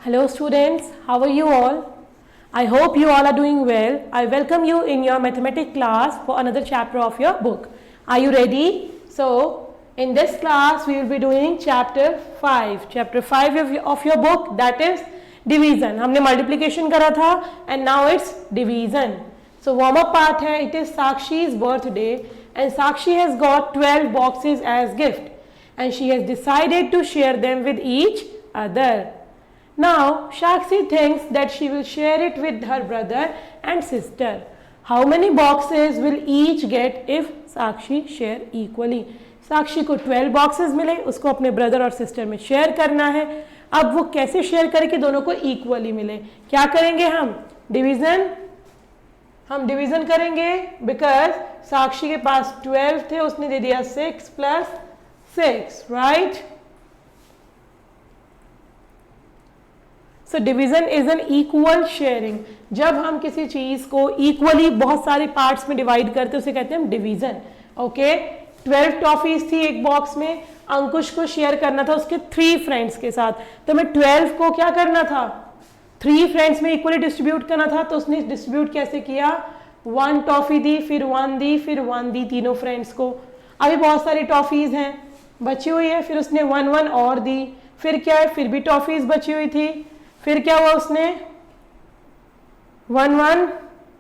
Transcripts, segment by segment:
Hello students, how are you all? I hope you all are doing well. I welcome you in your mathematics class for another chapter of your book. Are you ready? So, in this class we will be doing chapter 5. Chapter 5 of your book, that is division. हमने multiplication करा था and now it's division. So, warm up part है, it is Sakshi's birthday and Sakshi has got 12 boxes as gift and she has decided to share them with each other. Now, Sakshi thinks that she will share it with her brother and sister. How many boxes will each get if Sakshi share equally? साक्षी को 12 boxes मिले, उसको अपने brother और sister में share करना है. अब वो कैसे शेयर करे कि दोनों को इक्वली मिले? क्या करेंगे हम? डिवीजन. हम डिवीजन करेंगे बिकॉज साक्षी के पास 12 थे, उसने दे दिया 6 plus 6, right? So division is an equal sharing. जब हम किसी चीज को इक्वली बहुत सारे पार्ट्स में डिवाइड करते हैं उसे कहते हैं हम डिवीजन. ओके, 12 टॉफीज थी एक बॉक्स में, अंकुश को शेयर करना था उसके 3 फ्रेंड्स के साथ, तो मैं 12 को क्या करना था? 3 फ्रेंड्स में इक्वली डिस्ट्रीब्यूट करना था. तो उसने डिस्ट्रीब्यूट कैसे किया? 1 टॉफी दी, फिर 1 दी, फिर 1 दी तीनों फ्रेंड्स को. अभी बहुत सारी टॉफीज हैं बची हुई है, फिर उसने 1 और दी. फिर क्या है? फिर भी टॉफीज बची हुई थी. फिर क्या हुआ? उसने 1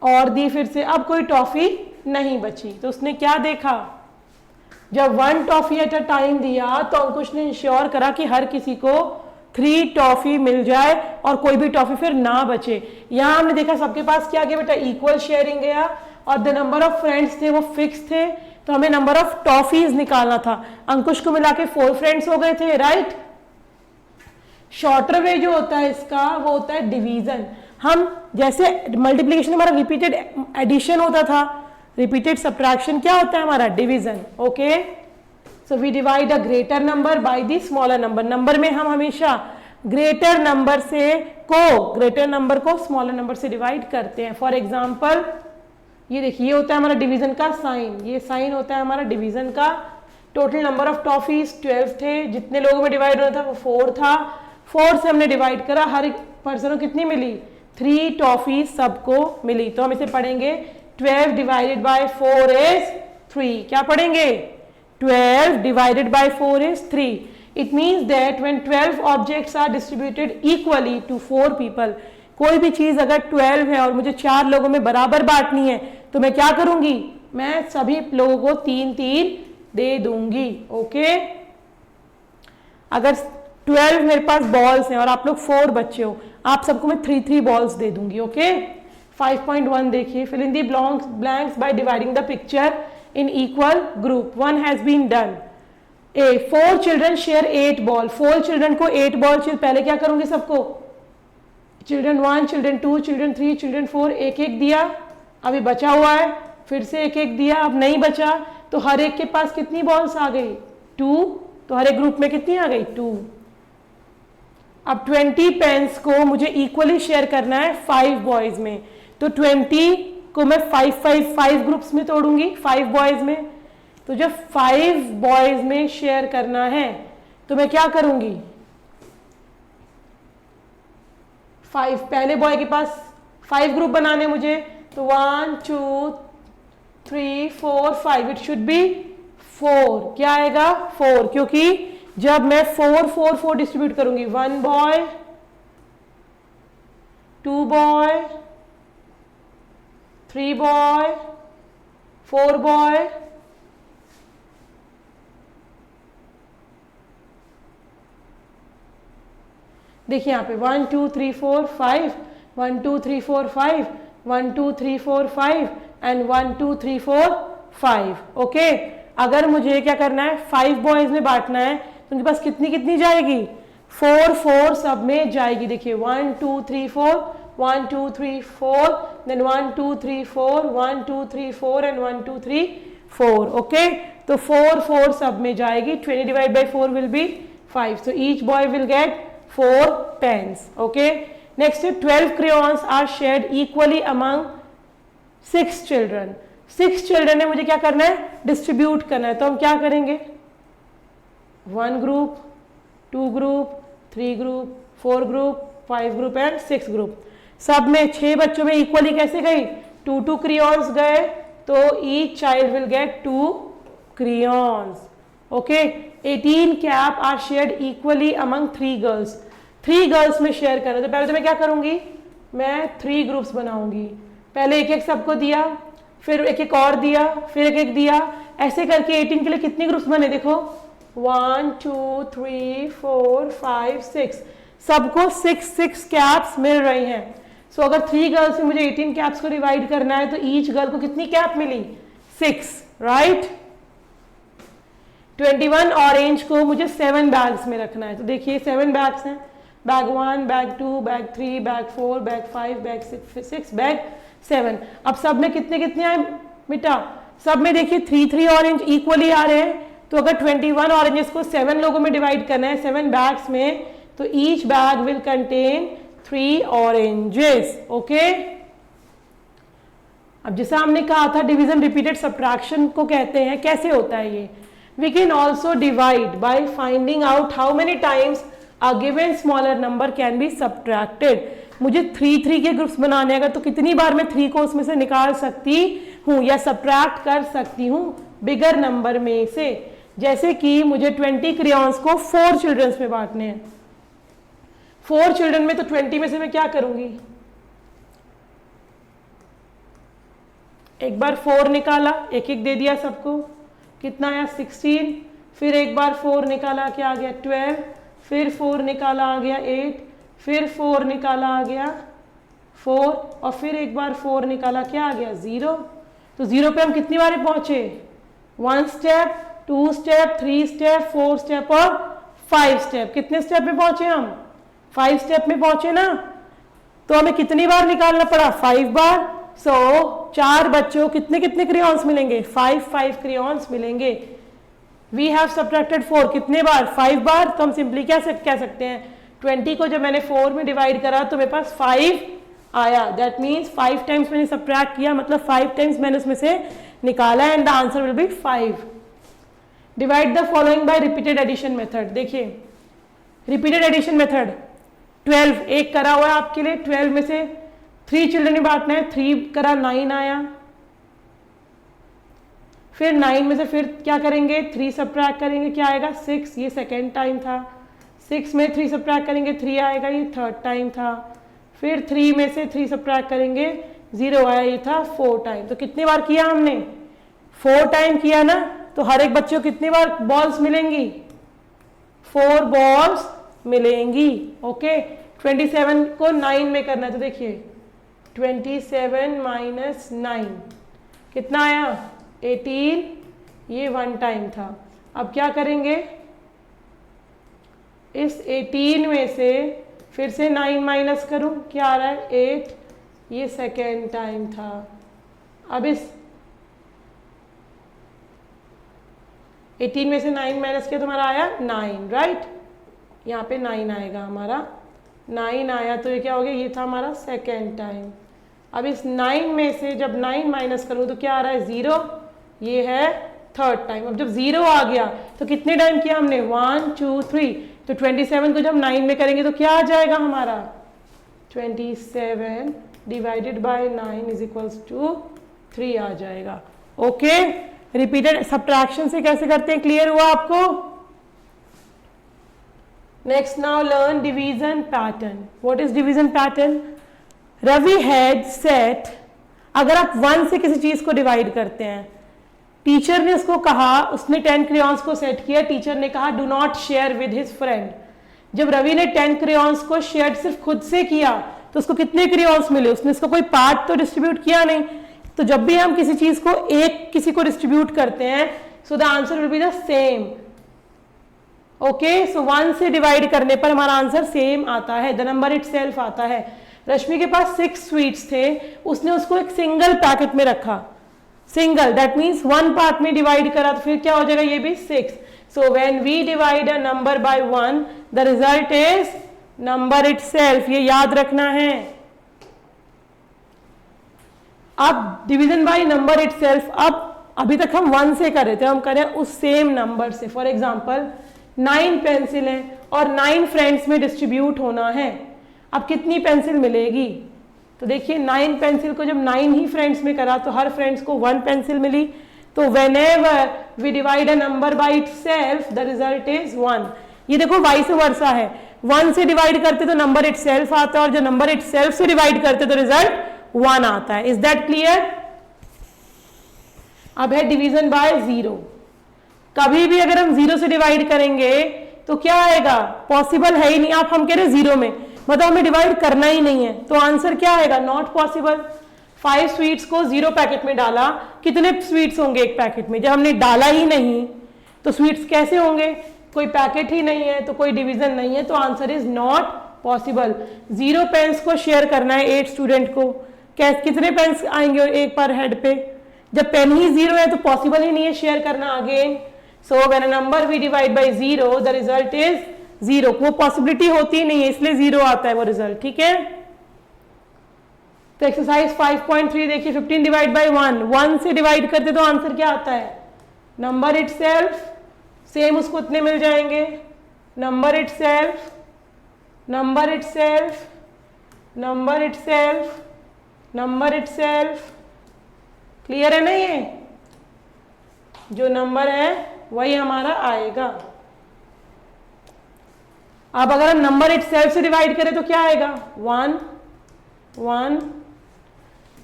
और दी फिर से. अब कोई टॉफी नहीं बची, तो उसने क्या देखा? जब 1 टॉफी एट अ टाइम दिया तो अंकुश ने इंश्योर करा कि हर किसी को 3 टॉफी मिल जाए और कोई भी टॉफी फिर ना बचे. यहां हमने देखा सबके पास क्या गया बेटा? इक्वल शेयरिंग गया और द नंबर ऑफ फ्रेंड्स थे वो फिक्स थे, तो हमें नंबर ऑफ टॉफीज निकालना था. अंकुश को मिला के 4 फ्रेंड्स हो गए थे, राइट? शॉर्टर वे जो होता है इसका वो होता है डिवीजन. हम जैसे मल्टीप्लिकेशन हमारा रिपीटेड एडिशन होता था, रिपीटेड सब्ट्रैक्शन क्या होता है हमारा? Division. Okay, so we divide a greater number by the smaller number. Number में हम हमेशा ग्रेटर नंबर को स्मॉलर नंबर से डिवाइड करते हैं. फॉर एग्जाम्पल ये देखिए, ये होता है हमारा डिवीजन का साइन, ये साइन होता है हमारा डिवीजन का. टोटल नंबर ऑफ टॉफीज 12 थे, जितने लोगों में डिवाइड होना था वो 4 था. 4 से हमने डिवाइड करा, हर एक पर्सन को कितनी मिली? 3 टॉफी सबको मिली. तो हम इसे पढ़ेंगे 12 डिवाइडेड बाय 4 इज 3. क्या पढ़ेंगे? 12 divided by 4 is 3. It means that when 12 objects are distributed equally to 4 people, कोई भी चीज अगर 12 है और मुझे 4 लोगों में बराबर बांटनी है तो मैं क्या करूंगी? मैं सभी लोगों को 3-3 दे दूंगी. ओके, अगर 12 मेरे पास बॉल्स हैं और आप लोग 4 बच्चे हो, आप सबको मैं 3-3 बॉल्स दे दूंगी. ओके, 5.1 देखिए, fill in the blanks by dividing the picture in equal group. 1 has been done. 4 children share 8 ball. 4 children को 8 बॉल चाहिए. पहले क्या करूंगी? सबको चिल्ड्रन 1, चिल्ड्रन 2, चिल्ड्रन 3, चिल्ड्रन 4 एक दिया. अभी बचा हुआ है, फिर से एक दिया. अब नहीं बचा तो हर एक के पास कितनी बॉल्स आ गई? 2. तो हर एक ग्रुप में कितनी आ गई? 2. अब 20 पेन्स को मुझे इक्वली शेयर करना है 5 बॉयज में, तो 20 को मैं 5 ग्रुप्स में तोड़ूंगी, 5 बॉयज में. तो जब 5 बॉयज में शेयर करना है तो मैं क्या करूंगी? 5 पहले बॉय के पास 5 ग्रुप बनाने मुझे, तो 1 2 3 4 5. It should be 4. क्या आएगा? 4, क्योंकि जब मैं 4 डिस्ट्रीब्यूट करूंगी, 1 बॉय, 2 बॉय, 3 बॉय, 4 बॉय, देखिए यहां पे 1 2 3 4 5, 1 2 3 4 5, 1 2 3 4 5 एंड 1 2 3 4 5. ओके, अगर मुझे क्या करना है? 5 बॉयज में बांटना है तो उनके पास कितनी जाएगी? 4 सब में जाएगी. देखिए 1 2 3 4, 1 2 3 4, देन 1 2 3 4, 1 2 3 4 एंड 1 2 3 4. ओके, तो 4 सब में जाएगी. 20 divide by 4 will be 5. So each boy will get 4 pens. Okay, next 12 crayons are shared equally among 6 children. 6 children ने मुझे क्या करना है? डिस्ट्रीब्यूट करना है. तो हम क्या करेंगे? 1 group, 2 group, 3 group, 4 group, 5 group and 6 group. सब में 6 बच्चों में इक्वली कैसे गई, 2 crayons गए, तो each child will get 2 crayons। Okay, 18 cap are shared equally among 3 girls. 3 girls में शेयर करें, तो पहले तो मैं क्या करूंगी, मैं 3 ग्रुप्स बनाऊंगी। पहले एक एक सबको दिया, फिर एक एक और दिया, फिर एक एक दिया, ऐसे करके 18 के लिए कितने ग्रुप्स बने, देखो 1 2 3 4 5 6, सबको 6 कैप्स मिल रही हैं। सो अगर 3 गर्ल्स में मुझे 18 कैप्स को डिवाइड करना है, तो ईच गर्ल को कितनी कैप मिली, 6, राइट। 21 ऑरेंज को मुझे 7 बैग्स में रखना है, तो देखिए 7 बैग्स हैं, bag 1, bag 2, bag 3, bag 4, bag 5, bag 6, bag 7। अब सब में कितने कितने आए बेटा, सब में देखिए 3 ऑरेंज इक्वली आ रहे हैं, तो अगर 21 ऑरेंजेस को 7 लोगों में डिवाइड करना है 7 बैग्स में, तो each bag will contain 3 oranges. Okay, अब जैसा हमने कहा था डिवीजन रिपीटेड सब्ट्रैक्शन को कहते हैं, कैसे होता है ये, we can also divide by finding out how many times a given smaller number can be subtracted। मुझे 3 के ग्रुप्स बनाने, अगर तो कितनी बार मैं 3 को उसमें से निकाल सकती हूँ या सब्ट्रैक्ट कर सकती हूँ बिगर नंबर में से। जैसे कि मुझे 20 क्रेयॉन्स को 4 चिल्ड्रंस में बांटने हैं, 4 चिल्ड्रन में, तो 20 में से मैं क्या करूंगी, एक बार 4 निकाला, एक एक दे दिया सबको, कितना आया 16, फिर एक बार 4 निकाला, क्या आ गया 12, फिर 4 निकाला आ गया 8, फिर 4 निकाला आ गया 4, और फिर एक बार 4 निकाला, क्या आ गया 0। तो 0 पे हम कितनी बार पहुंचे, 1 स्टेप, 2 स्टेप, 3 स्टेप, 4 स्टेप और 5 स्टेप। कितने स्टेप में पहुंचे हम, 5 स्टेप में पहुंचे ना, तो हमें कितनी बार निकालना पड़ा, 5 बार। सो 4 बच्चों कितने कितने क्रेयॉन्स मिलेंगे, 5 क्रेयॉन्स मिलेंगे। वी हैव सब्ट्रैक्टेड 4 कितने बार, 5 बार। तो हम सिंपली क्या कह सकते हैं, 20 को जब मैंने 4 में डिवाइड करा तो मेरे पास 5 आया, दैट मीन्स 5 टाइम्स मैंने सब्ट्रैक्ट किया, मतलब 5 टाइम्स मैंने उसमें से निकाला, and the answer will be 5। Divide the following by repeated addition method. देखिए रिपीटेड एडिशन मेथड, 12 एक करा हुआ है आपके लिए, 12 में से 3 चिल्ड्रन में बांटना है, 3 करा 9 आया, फिर 9 में से फिर क्या करेंगे, 3 सब्ट्रैक्ट करेंगे, क्या आएगा 6, ये सेकेंड टाइम था। 6 में 3 सब्ट्रैक्ट करेंगे 3 आएगा, ये थर्ड टाइम था। फिर 3 में से 3 सब्ट्रैक्ट करेंगे 0 आया, ये था 4 टाइम। तो कितनी बार किया हमने, 4 टाइम किया ना, तो हर एक बच्चे को कितनी बार बॉल्स मिलेंगी, 4 बॉल्स मिलेंगी। ओके, 27 को 9 में करना है, तो देखिए 27 माइनस 9 कितना आया 18, ये 1 टाइम था। अब क्या करेंगे, इस 18 में से फिर से 9 माइनस करूं, क्या आ रहा है 8, ये सेकेंड टाइम था। अब इस 18 में से 9 माइनस किया तो हमारा आया 9, राइट, यहाँ पे 9 आएगा हमारा, 9 आया, तो ये क्या हो गया, ये था हमारा सेकेंड टाइम। अब इस 9 में से जब 9 माइनस करूं तो क्या आ रहा है 0, ये है थर्ड टाइम। अब जब 0 आ गया तो कितने टाइम किया हमने, 1 2 3, तो 27 को जब 9 में करेंगे तो क्या आ जाएगा हमारा, 27 divided by 9 is equals to 3 आ जाएगा। ओके, रिपीटेड सब्ट्रैक्शन से कैसे करते हैं, क्लियर हुआ आपको। Next now learn division pattern. What is division pattern, Ravi had set, अगर आप 1 से किसी चीज को डिवाइड करते हैं, टीचर ने उसको कहा, उसने 10 क्रेयॉन्स को सेट किया, टीचर ने कहा do not share with his friend. जब रवि ने 10 क्रेयॉन्स को शेयर सिर्फ खुद से किया तो उसको कितने क्रेयॉन्स मिले, उसने इसका कोई पार्ट तो डिस्ट्रीब्यूट किया नहीं। तो जब भी हम किसी चीज को किसी को डिस्ट्रीब्यूट करते हैं, so the answer will be the same. Okay, so 1 से डिवाइड करने पर हमारा आंसर सेम आता है, द नंबर इटसेल्फ आता है। रश्मि के पास 6 स्वीट्स थे, उसने उसको एक सिंगल पैकेट में रखा, सिंगल, दैट मीन्स 1 पार्ट में डिवाइड करा, तो फिर क्या हो जाएगा, ये भी 6। So when we divide a number by 1 the result is number itself, ये याद रखना है। अब डिवीजन बाय नंबर इटसेल्फ, अब अभी तक हम 1 से कर रहे थे, हम करें उस सेम नंबर से। फॉर एग्जाम्पल 9 पेंसिल हैं और 9 फ्रेंड्स में डिस्ट्रीब्यूट होना है। अब कितनी पेंसिल मिलेगी? तो देखिए 9 पेंसिल को जब 9 ही फ्रेंड्स में करा तो हर फ्रेंड्स को 1 पेंसिल मिली। तो whenever we divide a number by itself the result is 1। ये देखो वाइस वर्सा है, 1 से डिवाइड करते तो नंबर itself आता है और जो नंबर itself से डिवाइड करते तो रिजल्ट 1 आता है। Is that clear? अब है डिवीजन बाय 0। कभी भी अगर हम 0 से डिवाइड करेंगे तो क्या आएगा? पॉसिबल है ही नहीं। आप हम कह रहे 0 में, मतलब हमें डिवाइड करना ही नहीं है, तो आंसर क्या आएगा? Not possible. 5 स्वीट्स को 0 पैकेट में डाला, कितने स्वीट्स होंगे एक पैकेट में? जब हमने डाला ही नहीं तो स्वीट्स कैसे होंगे? कोई पैकेट ही नहीं है तो कोई डिवीजन नहीं है, तो answer is not possible. 0 pens को शेयर करना है 8 स्टूडेंट को, कितने पेन्स आएंगे एक पर हेड पे? जब पेन ही 0 है तो पॉसिबल ही नहीं है शेयर करना again. So when a number we divide by 0 the result is 0। वो पॉसिबिलिटी होती ही नहीं है, इसलिए 0 आता है वो रिजल्ट। ठीक है, तो एक्सरसाइज 5.3 देखिए, 15 डिवाइड बाय 1, 1 से डिवाइड करते तो आंसर क्या आता है? नंबर इटसेल्फ, सेम उसको उतने मिल जाएंगे। Number itself, number itself, number itself, number itself. Clear है ना? ये जो नंबर है वही हमारा आएगा। अब अगर हम नंबर इटसेल्फ से डिवाइड करें तो क्या आएगा? 1 1,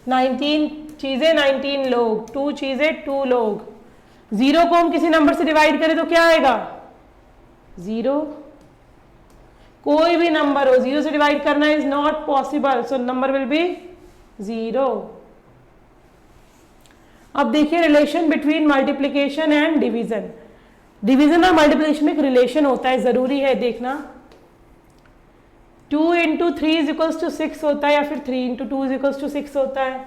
19 चीजें 19 लोग, 2 चीजें 2 लोग। 0 को हम किसी नंबर से डिवाइड करें तो क्या आएगा? 0। कोई भी नंबर हो 0 से डिवाइड करना is not possible, so number will be 0। अब देखिए relation between multiplication and division. Division और मल्टीप्लीकेशन में एक रिलेशन होता है, जरूरी है देखना। 2 into 3 is equals to 6 होता है, या फिर 3 into 2 is equals to 6 होता है।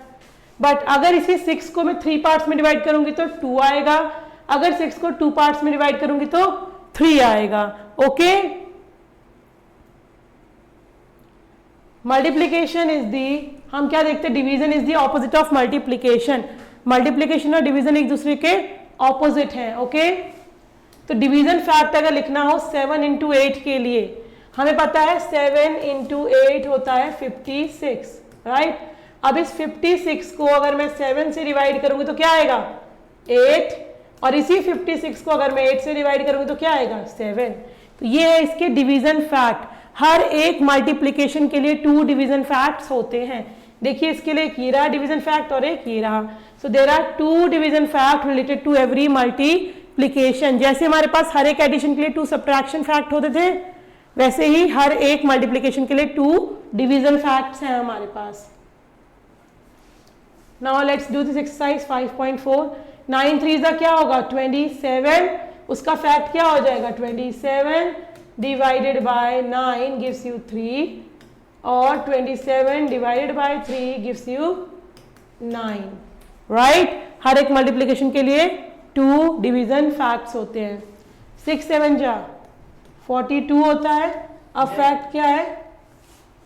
बट अगर इसी 6 को मैं 3 पार्ट्स में डिवाइड करूंगी तो 2 आएगा, अगर 6 को 2 पार्ट्स में डिवाइड करूंगी तो 3 आएगा। ओके, मल्टीप्लीकेशन इज दी, हम क्या देखते हैं? Division is the opposite of multiplication. Multiplication और डिवीजन एक दूसरे के ऑपोजिट हैं। ओके, तो डिवीजन फैक्ट अगर लिखना हो 7 into 8 के लिए, हमें पता है 7 into 8 होता है 56, राइट? अब इस 56 को अगर मैं 7 से डिवाइड करूंगी तो क्या आएगा? 8, और इसी 56 को अगर मैं 8 से डिवाइड करूंगी तो क्या आएगा? 7। तो ये है इसके डिवीजन फैक्ट। हर एक मल्टीप्लीकेशन के लिए 2 डिवीजन फैक्ट्स होते हैं। देखिए इसके लिए एक ये रहा डिवीजन फैक्ट और एक ये रहा। So there are 2 division fact related to every multiplication. जैसे हमारे पास हर एक एडिशन के लिए 2 सब्ट्रैक्शन फैक्ट होते थे, वैसे ही हर एक मल्टीप्लीकेशन के लिए 2 डिवीजन फैक्ट्स हैं हमारे पास। Now let's do this exercise 5.4। 9 3 का क्या होगा? 27। उसका फैक्ट क्या हो जाएगा? 27 डिवाइडेड बाय 9 गिव्स यू 3, और 27 divided by 3 gives you 9, right? हर एक मल्टीप्लीकेशन के लिए 2 डिवीजन फैक्ट्स होते हैं। 6 7 जा 42 होता है। अब फैक्ट क्या है?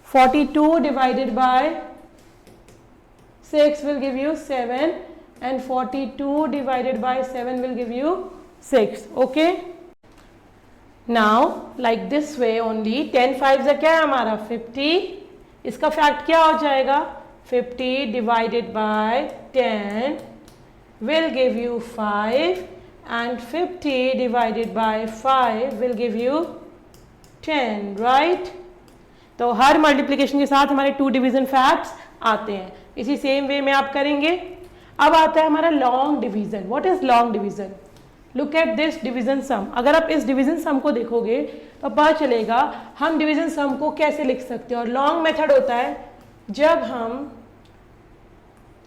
42 divided by 6 will give you 7, and 42 divided by 7 will give you 6. Okay, now like this way only 10 5 क्या है हमारा? 50। इसका फैक्ट क्या हो जाएगा? 50 divided by 10 will give you 5, and 50 divided by 5 will give you 10, right? तो हर मल्टीप्लिकेशन के साथ हमारे 2 डिवीजन फैक्ट्स आते हैं। इसी सेम वे में आप करेंगे। अब आता है हमारा long division. What is long division? Look at this division sum. अगर आप इस डिवीजन सम को देखोगे तो पता चलेगा हम डिवीजन सम को कैसे लिख सकते हैं। और लॉन्ग मेथड होता है जब हम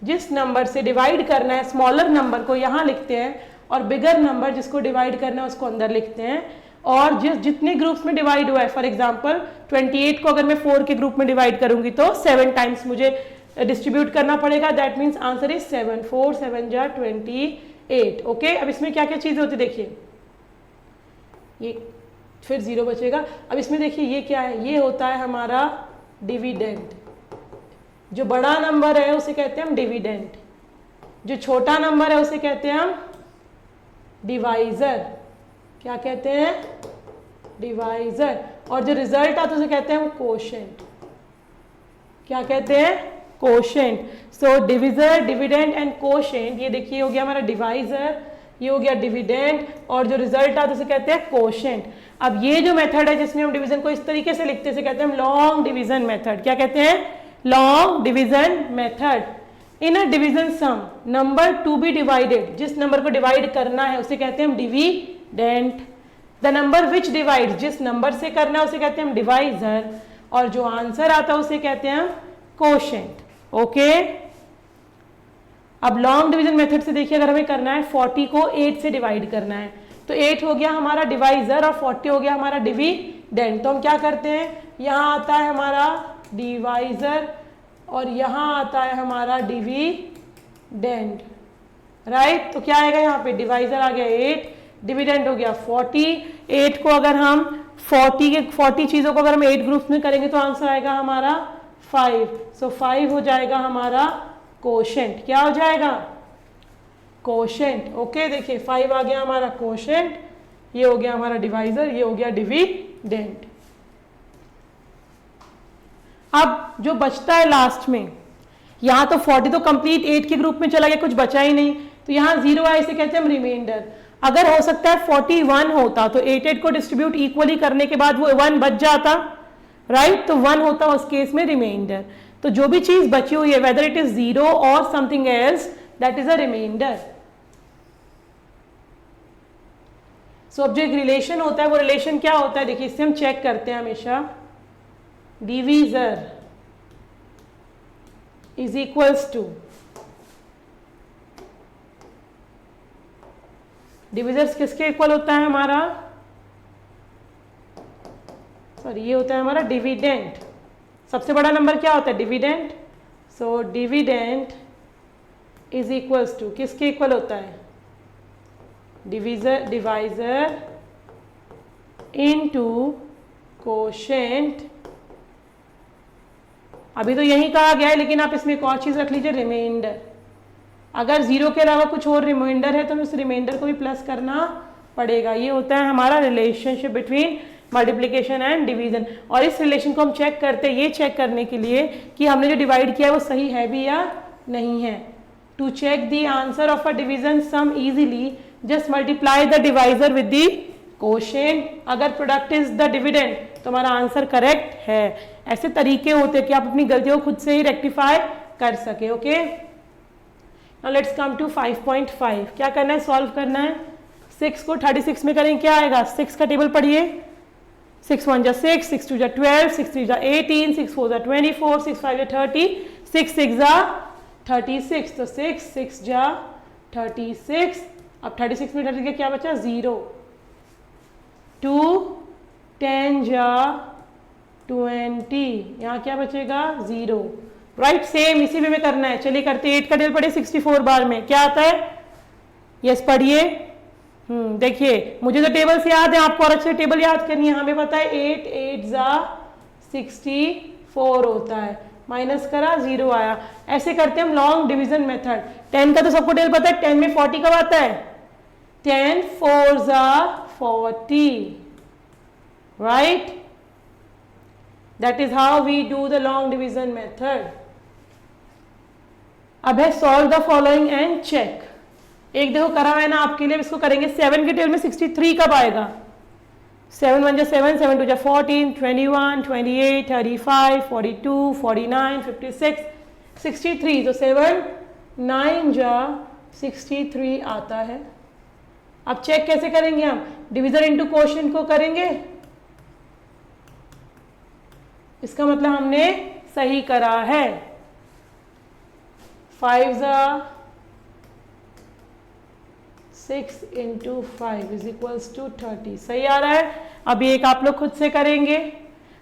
जिस नंबर से डिवाइड करना है स्मॉलर नंबर को यहाँ लिखते हैं, और बिगर नंबर जिसको डिवाइड करना है उसको अंदर लिखते हैं, और जितने ग्रुप्स में डिवाइड हुआ है, फॉर एग्जांपल 28 को अगर मैं 4 के ग्रुप में डिवाइड करूंगी तो 7 टाइम्स मुझे डिस्ट्रीब्यूट करना पड़ेगा। That means answer is 7। 4 7 जा 28। ओके, अब इसमें क्या क्या चीज़ होती है देखिए, ये फिर 0 बचेगा। अब इसमें देखिए ये क्या है? ये होता है हमारा डिविडेंड। जो बड़ा नंबर है उसे कहते हैं हम डिविडेंड, जो छोटा नंबर है उसे कहते हैं हम डिवाइजर। क्या कहते हैं? डिवाइजर। और जो रिजल्ट आता है उसे कहते हैं हम कोशेंट। क्या कहते हैं, quotient. So divisor, dividend and quotient, ये देखिए हो गया हमारा डिवाइजर, ये हो गया डिविडेंड, और जो रिजल्ट आता है उसे कहते हैं कोशेंट। अब ये जो मेथड है जिसमें हम डिवीजन को इस तरीके से लिखते हैं, इसे कहते हैं हम लॉन्ग डिवीजन मेथड। क्या कहते हैं, long division method. In a division sum number to be divided, जिस नंबर को डिवाइड करना है उसे कहते हैं हम dividend. The number which divide, जिस नंबर से करना है उसे कहते हैं हम डिवाइजर, और जो आंसर आता है उसे कहते हैं हम कोशेंट। ओके, अब लॉन्ग डिवीजन मेथड से देखिए, अगर हमें करना है 40 को 8 से डिवाइड करना है, तो 8 हो गया हमारा डिवाइजर और 40 हो गया हमारा डिविडेंड। तो हम क्या करते हैं, यहाँ आता है हमारा डिवाइजर और यहाँ आता है हमारा डिविडेंड, राइट। तो क्या आएगा यहाँ पे, डिवाइजर आ गया 8, डिविडेंड हो गया 40। 8 को अगर हम 40 चीज़ों को अगर हम 8 ग्रुप्स में करेंगे तो आंसर आएगा हमारा 5। सो 5 हो जाएगा हमारा कोशेंट। क्या हो जाएगा, कोशेंट। ओके, देखिए 5 आ गया हमारा कोशेंट, ये हो गया हमारा डिवाइजर, ये हो गया डिविडेंड। अब जो बचता है लास्ट में, यहाँ तो 40 तो कंप्लीट 8 के ग्रुप में चला गया, कुछ बचा ही नहीं, तो यहाँ 0 आया, इसे कहते हैं हम रिमाइंडर। अगर हो सकता है 41 होता तो 8 को डिस्ट्रीब्यूट इक्वली करने के बाद वो 1 बच जाता, राइट, तो 1 होता उस केस में रिमाइंडर। तो जो भी चीज बची हुई है, वेदर इट इज 0 और something else, that is a reminder. So अब जो एक रिलेशन होता है, वो रिलेशन क्या होता है, देखिए इससे हम चेक करते हैं हमेशा, divisor is equals to, divisors किसके इक्वल होता है हमारा, सॉरी ये होता है हमारा डिविडेंड। सबसे बड़ा नंबर क्या होता है, dividend. So dividend is equals to, किसके इक्वल होता है, डिवाइजर इनटू कोशेंट। अभी तो यही कहा गया है, लेकिन आप इसमें एक और चीज रख लीजिए, रिमाइंडर। अगर 0 के अलावा कुछ और रिमाइंडर है तो हमें उस रिमाइंडर को भी प्लस करना पड़ेगा। ये होता है हमारा relationship between multiplication and division. और इस रिलेशन को हम चेक करते हैं ये चेक करने के लिए कि हमने जो डिवाइड किया है वो सही है भी या नहीं है। To check the answer of a division sum easily, just multiply the divisor with the quotient. अगर प्रोडक्ट इज द डिविडेंड तो हमारा आंसर करेक्ट है। ऐसे तरीके होते हैं कि आप अपनी गलतियों को खुद से ही रेक्टिफाई कर सके। Okay, now let's come to 5.5। क्या करना है, सॉल्व करना है। 6 को 36 में करेंगे, क्या आएगा, 6 का टेबल पढ़िए। 6 1 जा 6, 6 2 जा 12, 6 3 जा 18, 6 4 जा 24, 6 5 जा 30, 6 6 जा 36। तो 6 6 जा 36। अब 36 में 30 क्या बचा, 0। 2 10 जा 20, यहाँ क्या बचेगा, 0। राइट, सेम इसी वे में करना है। चलिए करते हैं। 8 का टेबल पढ़िए 64 बार में, क्या आता है, यस पढ़िए। देखिए मुझे तो टेबल से याद है, आपको और अच्छे टेबल याद करनी है। हमें पता है 8 8 जा 64 होता है, माइनस करा 0 आया। ऐसे करते हैं हम लॉन्ग डिवीजन मेथड। 10 का तो सबको टेबल पता है, 10 में 40 कब आता है, 10 4 जा 40, right. That is how we do the long division method. अब है solve the following and check. एक देखो करा हुआ है ना आपके लिए, इसको करेंगे। 7 के टेबल में 63 कब आएगा, 7 1 जा 7, 7 2 जा 14, 21 28 35 42 49 56 63। तो 7 9 जा 63 आता है। अब चेक कैसे करेंगे हम, डिवीजर इनटू कोशेंट को करेंगे। इसका मतलब हमने सही करा है। 5 जा 6 इंटू 5 इज इक्वल्स टू 30, सही आ रहा है। अभी एक आप लोग खुद से करेंगे।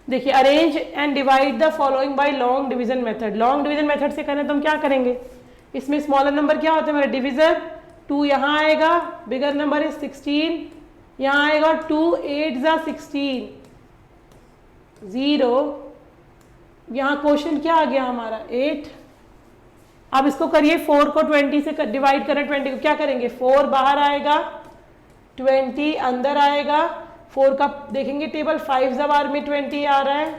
देखिए arrange and divide the following bye long division method. Long division method से करें तो हम क्या करेंगे, इसमें स्मॉलर नंबर क्या होता है हमारा, डिविजर। 2 यहाँ आएगा, बिगर नंबर इज 16, यहाँ आएगा 2 8 जा 16, 0, यहाँ क्वेश्चन क्या आ गया हमारा 8। अब इसको करिए 4 को 20 से डिवाइड करें, 20 को क्या करेंगे, 4 बाहर आएगा 20 अंदर आएगा। 4 का देखेंगे टेबल, 5 बार में 20 आ रहा है,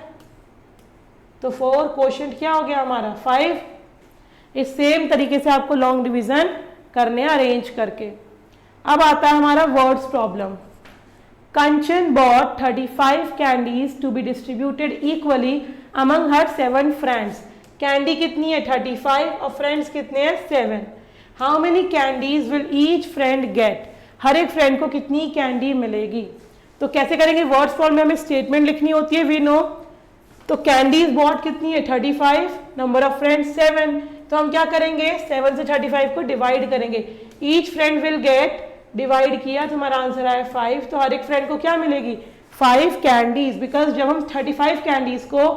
तो 4 क्वोशंट क्या हो गया हमारा 5। इस सेम तरीके से आपको लॉन्ग डिवीजन करने अरेंज करके। अब आता है हमारा words problem. Kanchan bought 35 candies to be distributed equally among her 7 friends. Candy कितनी है 35 और फ्रेंड्स कितने हैं 7। How many candies will each friend get. हर एक फ्रेंड को कितनी कैंडी मिलेगी। तो कैसे करेंगे, वर्ड्स प्रॉब्लम में हमें स्टेटमेंट लिखनी होती है, वी नो। तो कैंडीज बॉट कितनी है 35, नंबर ऑफ फ्रेंड्स 7। तो हम क्या करेंगे 7 से 35 को डिवाइड करेंगे। Each friend will get, divide किया तो हमारा आंसर आया 5। तो हर एक फ्रेंड को क्या मिलेगी 5 कैंडीज। बिकॉज जब हम 35 कैंडीज को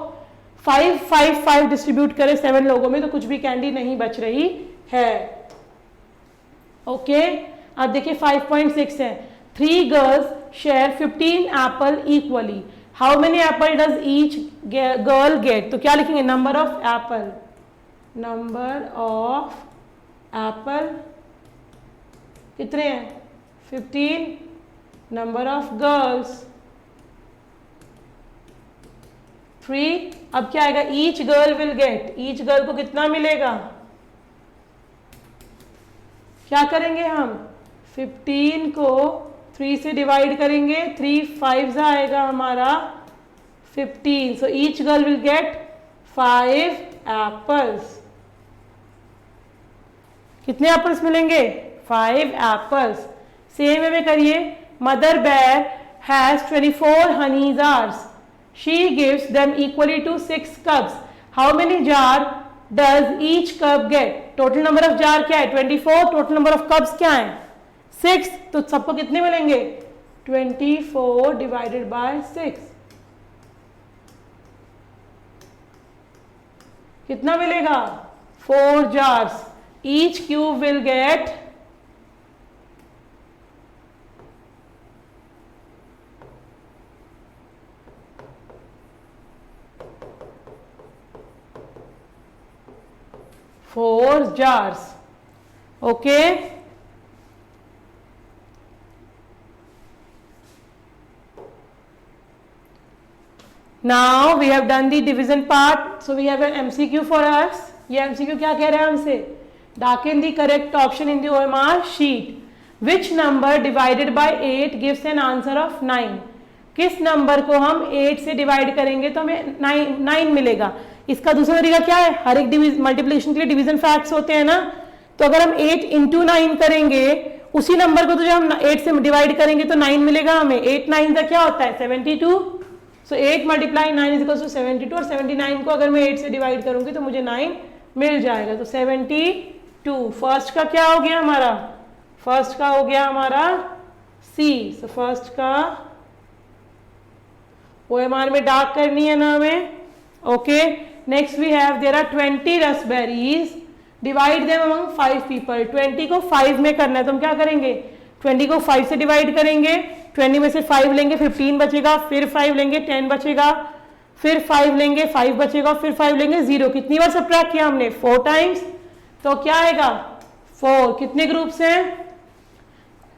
5 डिस्ट्रीब्यूट करें 7 लोगों में तो कुछ भी कैंडी नहीं बच रही है। ओके अब देखिए 5.6 है। 3 girls share 15 apple equally. How many apple does each girl get. तो क्या लिखेंगे number of apple, number of apple कितने हैं 15, नंबर ऑफ गर्ल्स 3। अब क्या आएगा each girl will gate, each girl को कितना मिलेगा। क्या करेंगे हम 15 को 3 से डिवाइड करेंगे, 3 5 आएगा हमारा 15। So each girl will get 5 apples. कितने एप्पल्स मिलेंगे 5 एप्पल्स। सेम वे में करिए। Mother bear has 24 honey jars. She gives them equally to 6 cups. How many jar does each cup get. Total number of jar क्या है 24, total number of cups क्या है 6। तो सबको कितने मिलेंगे 24 डिवाइडेड बाय 6। कितना मिलेगा 4 jars. Each cube will get 4 jars. Okay. Now we have done the division part. So we have an MCQ for us. ये MCQ क्या कह रहा है हमसे? Darken the correct option in the OMR sheet. Which number divided by 8 gives an answer of 9? किस number को हम 8 से डिवाइड करेंगे तो हमें 9 मिलेगा। इसका दूसरा तरीका क्या है, हर एक मल्टीप्लिकेशन के लिए डिवीजन फैक्ट्स होते हैं ना, तो अगर हम 8 इंटू 9 करेंगे उसी नंबर को तो जब हम 8 से डिवाइड करेंगे तो 9 मिलेगा हमें। 8 9 का क्या होता है 72। सो 8 मल्टीप्लाई 9 इज इक्वल टू 72 और 79 को अगर मैं 8 से डिवाइड करूंगी तो मुझे 9 मिल जाएगा। तो 72 फर्स्ट का क्या हो गया हमारा, फर्स्ट का हो गया हमारा सी। सो फर्स्ट का OMR में डार्क करनी है ना हमें। Okay next we have there are 20 raspberries, divide them among 5 people. 20 को 5 में करना है तो हम क्या करेंगे 20 को 5 से डिवाइड करेंगे, 20 में से 5 लेंगे 15 बचेगा, फिर 5 लेंगे 10 बचेगा, फिर 5 लेंगे 5 बचेगा, फिर 5 लेंगे 0। कितनी बार सबट्रैक्ट किया हमने 4 टाइम्स। तो क्या आएगा 4। कितने ग्रुप्स हैं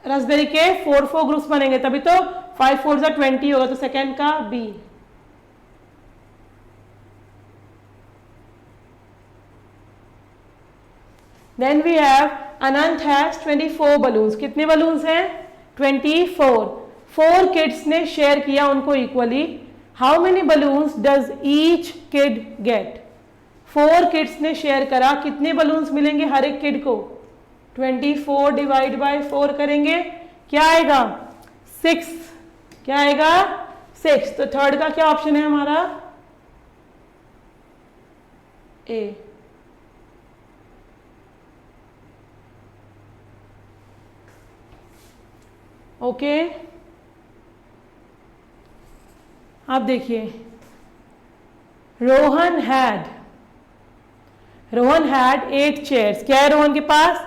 रसबेरी के 4 ग्रुप्स बनेंगे तभी तो 5 4 20 होगा। तो सेकेंड का B. Then we have Anant has 24 balloons. कितने बलून्स हैं 24। 4 किड्स ने शेयर किया उनको equally. How many balloons does each kid get. 4 kids ने शेयर करा, कितने बलून्स मिलेंगे हर एक किड को 24 डिवाइड बाय 4 करेंगे, क्या आएगा 6। क्या आएगा 6। तो थर्ड का क्या ऑप्शन है हमारा ए। ओके आप देखिए रोहन हैड 8 चेयर्स। क्या है रोहन के पास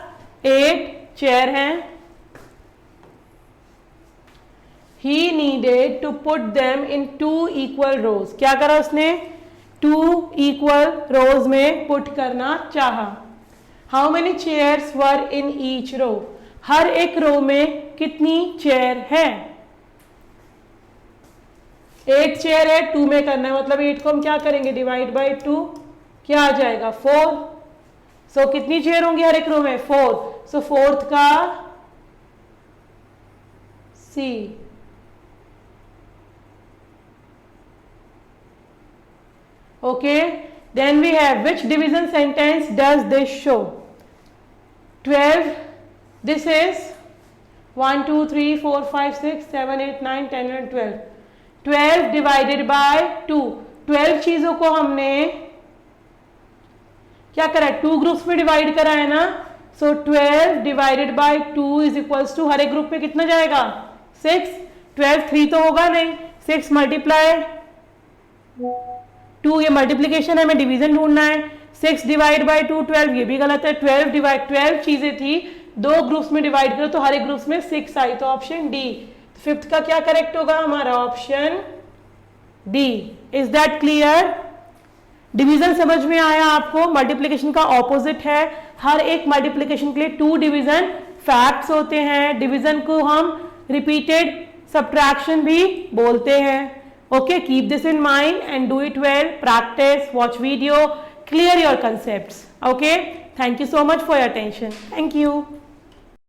8 चेयर हैं। He needed to put them in 2 equal rows. क्या करा उसने 2 equal rows में पुट करना चाहा। How many chairs were in each row? हर एक रो में कितनी चेयर है। 8 चेयर है, 2 में करना है, मतलब 8 को हम क्या करेंगे, डिवाइड बाई 2, क्या आ जाएगा 4। सो कितनी चेयर होंगी हर एक रो में, 4। सो फोर्थ का C. Okay, then we have which division sentence does this show? 12, this is 1 2 3 4 5 6 7 8 9 10 11 12, 12 divided by 2। 12 चीजों को हमने क्या करा है, 2 ग्रुप्स में डिवाइड करा है ना। So 12 divided by 2 is equals to, हर एक ग्रुप में कितना जाएगा 6। 12 3 तो होगा नहीं, 6 मल्टीप्लाई 2, ये मल्टीप्लीकेशन है, हमें डिवीजन ढूंढना है। 6 डिवाइड बाई 2 12, ये भी गलत है। 12 चीजें थी, 2 ग्रुप्स में डिवाइड करो तो हर एक ग्रुप्स में 6 आई, तो ऑप्शन डी। फिफ्थ का क्या करेक्ट होगा हमारा, option D. Is that clear? Division समझ में आया आपको? मल्टीप्लीकेशन का ऑपोजिट है, हर एक मल्टीप्लीकेशन के लिए 2 डिवीजन फैक्ट्स होते हैं। डिवीजन को हम रिपीटेड सब्ट्रैक्शन भी बोलते हैं। Okay, keep this in mind and do it well, practice, watch video, clear your concepts. Okay, thank you so much for your attention. Thank you.